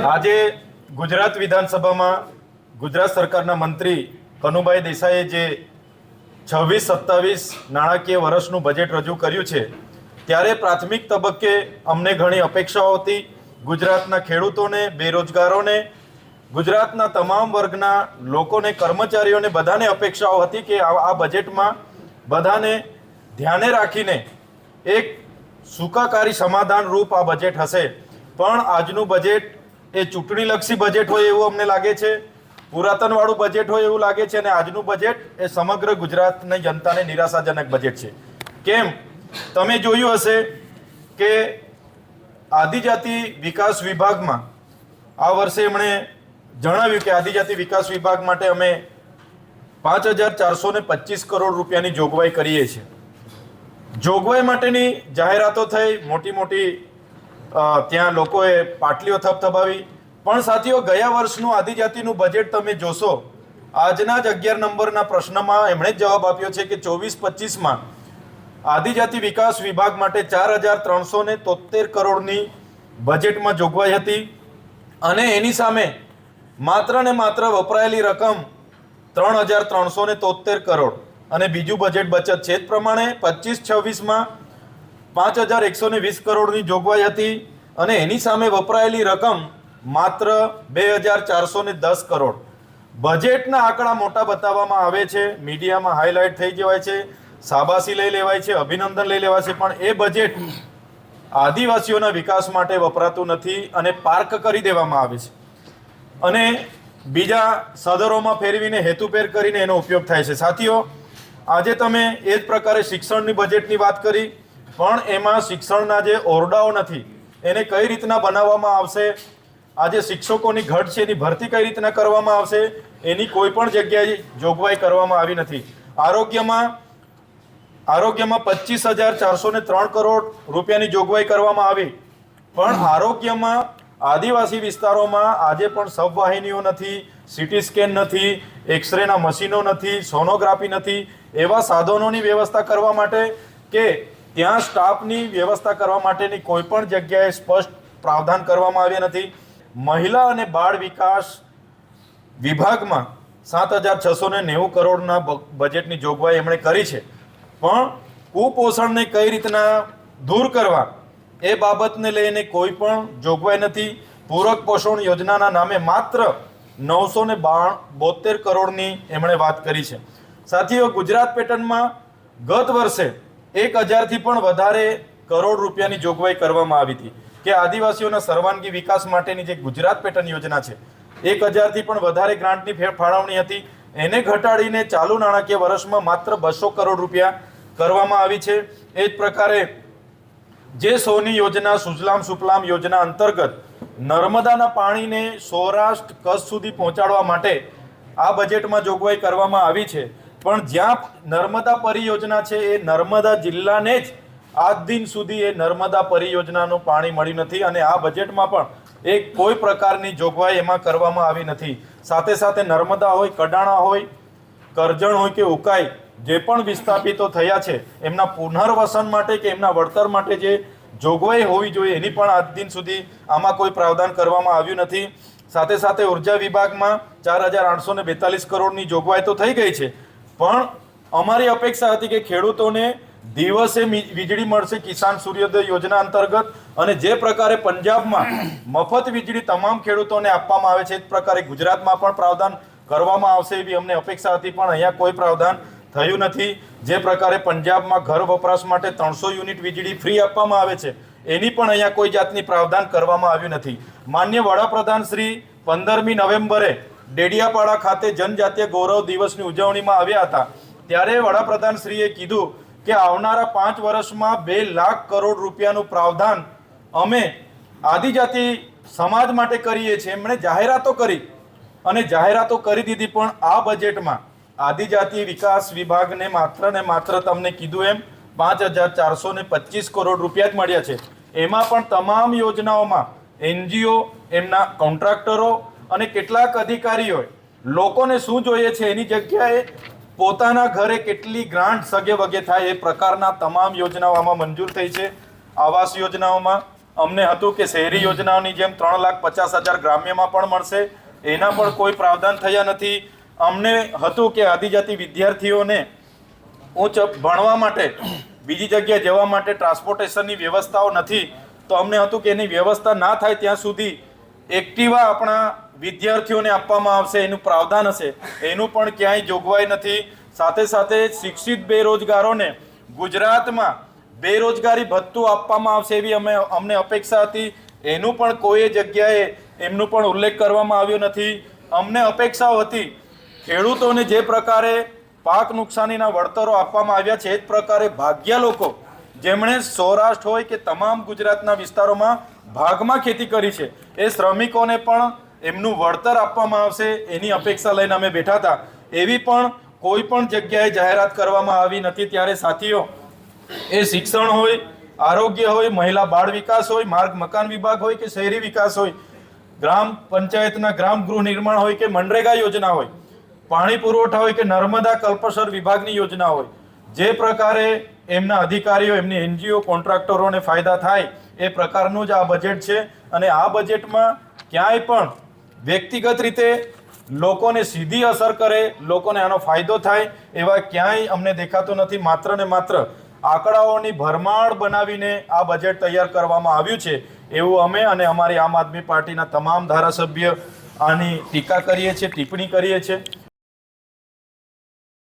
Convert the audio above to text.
આજે ગુજરાત વિધાનસભામાં ગુજરાત સરકારના મંત્રી કનુભાઈ દેસાઈએ જે 26-27 નાણાકીય વર્ષનું બજેટ રજૂ કર્યું છે, ત્યારે પ્રાથમિક તબક્કે અમને ઘણી અપેક્ષાઓ હતી. ગુજરાતના ખેડૂતોને, બેરોજગારોને, ગુજરાતના તમામ વર્ગના લોકોને, કર્મચારીઓને બધાને અપેક્ષાઓ હતી કે આ બજેટમાં બધાને ધ્યાને રાખીને એક સુખાકારી સમાધાન રૂપ આ બજેટ હશે. પણ આજનું બજેટ એ ચૂંટણીલક્ષી બજેટ હોય એવું અમને લાગે છે, પુરાતનવાળું બજેટ હોય એવું લાગે છે, અને આજનું બજેટ એ સમગ્ર ગુજરાતની જનતાને નિરાશાજનક બજેટ છે. કેમ? તમે જોયું હશે કે આદિજાતિ વિકાસ વિભાગમાં આ વર્ષે એમણે જણાવ્યું કે આદિજાતિ વિકાસ વિભાગ માટે અમે 5,425 કરોડ રૂપિયાની જોગવાઈ કરીએ છીએ. જોગવાઈ માટેની જાહેરાતો થઈ, મોટી મોટી ત્યાં લોકોએ પાટલીઓ થપથપાવી. પણ સાથીઓ, ગયા વર્ષનું આદિજાતિનું બજેટ તમે જોશો, આજના જ 11 નંબરના પ્રશ્નમાં એમણે જ જવાબ આપ્યો છે કે 24-25માં આદિજાતિ વિકાસ વિભાગ માટે 4,373 કરોડની બજેટમાં જોગવાઈ હતી, અને એની સામે માત્ર ને માત્ર વપરાયેલી રકમ 3,373 કરોડ. અને બીજું બજેટ બચત છે. જ પ્રમાણે 25-26માં 5,120 કરોડની જોગવાઈ હતી, અને એની સામે વપરાયેલી રકમ માત્ર 2,410 કરોડ. બજેટના આંકડા મોટા બતાવવામાં આવે છે, મીડિયામાં હાઇલાઇટ થઈ જવાય છે, શાબાશી લઈ લેવાય છે, અભિનંદન લઈ લેવાય છે, પણ એ બજેટ આદિવાસીઓના વિકાસ માટે વપરાતું નથી અને પાર્ક કરી દેવામાં આવે છે, અને બીજા સદરોમાં ફેરવીને હેતુપેર કરીને એનો ઉપયોગ થાય છે. સાથીઓ, આજે તમે એ જ પ્રકારે શિક્ષણની બજેટની વાત કરી, પણ એમાં શિક્ષણના જે ઓરડાઓ નથી એને કઈ રીતના બનાવવામાં આવશે, આજે શિક્ષકોની ઘટ છે એની ભરતી કઈ રીતના કરવામાં આવશે, એની કોઈ પણ જગ્યાએ જોગવાઈ કરવામાં આવી નથી. આરોગ્યમાં 25,403 કરોડ રૂપિયાની જોગવાઈ કરવામાં આવી, પણ આરોગ્યમાં આદિવાસી વિસ્તારોમાં આજે પણ સબવાહિનીઓ નથી, સીટી સ્કેન નથી, એક્સરેના મશીનો નથી, સોનોગ્રાફી નથી, એવા સાધનોની વ્યવસ્થા કરવા માટે કે ત્યાં સ્ટાફની વ્યવસ્થા કરવા માટેની કોઈ પણ જગ્યાએ સ્પષ્ટ પ્રાવધાન કરવામાં આવ્યા નથી. મહિલા અને બાળ વિકાસ વિભાગમાં 7,690 કરોડના બજેટની જોગવાઈ એમણે કરી છે, પણ કુપોષણને કઈ રીતના દૂર કરવા એ બાબતને લઈને કોઈ પણ જોગવાઈ નથી. પૂરક પોષણ યોજનાના નામે માત્ર 972 કરોડની એમણે વાત કરી છે. સાથીઓ, ગુજરાત પેટર્નમાં ગત વર્ષે 1,000થી પણ વધારે કરોડ રૂપિયાની જોગવાઈ કરવામાં આવી હતી કે આદિવાસીઓના સર્વાંગી વિકાસ માટેની જે ગુજરાત પેટર્ન યોજના છે, 1,000થી પણ વધારે ગ્રાન્ટની ફાળવણી હતી. એને ઘટાડીને ચાલુ નાણાકીય વર્ષમાં માત્ર 200 કરોડ રૂપિયા કરવામાં આવી છે. એ જ પ્રકારે જે સોની યોજના, સુજલામ સુફલામ યોજના અંતર્ગત નર્મદાના પાણીને સૌરાષ્ટ્ર કચ્છ સુધી પહોંચાડવા માટે આ બજેટમાં જોગવાઈ કરવામાં આવી છે, પણ જ્યાં નર્મદા પરિયોજના છે એ નર્મદા જિલ્લાને જ આજ દિન સુધી એ નર્મદા પરિયોજનાનું પાણી મળ્યું નથી, અને આ બજેટમાં પણ એક કોઈ પ્રકારની જોગવાઈ એમાં કરવામાં આવી નથી. સાથે સાથે નર્મદા હોય, કડાણા હોય, કરજણ હોય કે ઉકાઈ, જે પણ વિસ્થાપિતો થયા છે એમના પુનર્વસન માટે કે એમના વળતર માટે જે જોગવાઈ હોવી જોઈએ એની પણ આજ દિન સુધી આમાં કોઈ પ્રાવધાન કરવામાં આવ્યું નથી. સાથે સાથે ઉર્જા વિભાગમાં 4,842 કરોડની જોગવાઈ તો થઈ ગઈ છે, પણ અમારી અપેક્ષા હતી કે ખેડૂતોને દિવસે વીજળી મળશે કિસાન સૂર્યોદય યોજના અંતર્ગત, અને જે પ્રકારે પંજાબમાં મફત વીજળી તમામ ખેડૂતોને આપવામાં આવે છે એ જ પ્રકારે ગુજરાતમાં પણ પ્રાવધાન કરવામાં આવશે એવી અમને અપેક્ષા હતી, પણ અહીંયા કોઈ પ્રાવધાન થયું નથી. જે પ્રકારે પંજાબમાં ઘર વપરાશ માટે 300 યુનિટ વીજળી ફ્રી આપવામાં આવે છે, એની પણ અહીંયા કોઈ જાતની પ્રાવધાન કરવામાં આવ્યું નથી. માન્ય વડાપ્રધાન શ્રી 15મી નવેમ્બરે ડેડિયાપાડા ખાતે જનજાતીય ગૌરવ દિવસની ઉજવણીમાં આવ્યા હતા, ત્યારે વડાપ્રધાન શ્રીએ કીધું કે આવનારા 5 વર્ષમાં 2 લાખ કરોડ રૂપિયાનું પ્રાવધાન અમે આદિજાતિ સમાજ માટે કરીએ છીએ. એમણે જાહેરાતો કરી અને જાહેરાતો કરી દીધી, પણ આ બજેટમાં આદિજાતિ વિકાસ વિભાગને માત્ર ને માત્ર તમને કીધું એમ 5,425 કરોડ રૂપિયા જ મળ્યા છે. એમાં પણ તમામ યોજનાઓમાં NGO, એમના કોન્ટ્રાક્ટરો અને કેટલાક અધિકારીઓએ લોકોને શું જોઈએ છે એની જગ્યાએ પોતાના ઘરે કેટલી ગ્રાન્ટ સગે વગે થાય એ પ્રકારના તમામ યોજનાઓ આમાં મંજૂર થઈ છે. આવાસ યોજનાઓમાં અમને હતું કે શહેરી યોજનાઓની જેમ 3,50,000 ગ્રામ્યમાં પણ મળશે, એના પણ કોઈ પ્રાવધાન થયા નથી. અમને હતું કે આદિજાતિ વિદ્યાર્થીઓને ઉચ્ચ ભણવા માટે બીજી જગ્યાએ જવા માટે ટ્રાન્સપોર્ટેશનની વ્યવસ્થાઓ નથી, તો અમને હતું કે એની વ્યવસ્થા ના થાય ત્યાં સુધી એક્ટિવા આપણા વિદ્યાર્થીઓને આપવામાં આવશે, એનું પ્રાવધાન હશે. એનું પણ ક્યાંય જોગવાઈ નથી. સાથે સાથે શિક્ષિત બેરોજગારોને ગુજરાતમાં બેરોજગારી ભથ્થું આપવામાં આવશે એવી અમને અપેક્ષા હતી. એનું પણ કોઈ જગ્યાએ એમનું પણ ઉલ્લેખ કરવામાં આવ્યો નથી. અમને અપેક્ષાઓ હતી ખેડૂતોને જે પ્રકારે પાક નુકસાનીના વળતરો આપવામાં આવ્યા છે, એ જ પ્રકારે ભાગ્યા લોકો જેમણે સૌરાષ્ટ્ર હોય કે તમામ ગુજરાતના વિસ્તારોમાં ભાગમાં ખેતી કરી છે, એ શ્રમિકોને પણ એમનું વળતર આપવામાં આવશે એની અપેક્ષા લઈને અમે બેઠા હતા. એવી પણ કોઈ પણ જગ્યાએ જાહેરાત કરવામાં આવી નથી. ત્યારે સાથીઓ, એ શિક્ષણ હોય, આરોગ્ય હોય, મહિલા બાળ વિકાસ હોય, માર્ગ મકાન વિભાગ હોય કે શહેરી વિકાસ હોય, ગ્રામ પંચાયતના ગ્રામ ગૃહ નિર્માણ હોય કે મનરેગા યોજના હોય, પાણી પુરવઠા હોય કે નર્મદા કલ્પસર વિભાગની યોજના હોય, જે પ્રકારે એમના અધિકારીઓ, એમની NGO કોન્ટ્રાક્ટરોને ફાયદા થાય એ પ્રકારનું જ આ બજેટ છે. અને આ બજેટમાં ક્યાંય પણ વ્યક્તિગત રીતે લોકોને સીધી અસર કરે, લોકોને આનો ફાયદો થાય એવા ક્યાંય અમને દેખાતું નથી. માત્ર ને માત્ર આંકડાઓની ભરમાર બનાવીને આ બજેટ તૈયાર કરવામાં આવ્યું છે એવું અમે અને અમારી આમ આદમી પાર્ટીના તમામ ધારાસભ્ય આની ટીકા કરીએ છીએ, ટિપ્પણી કરીએ છીએ.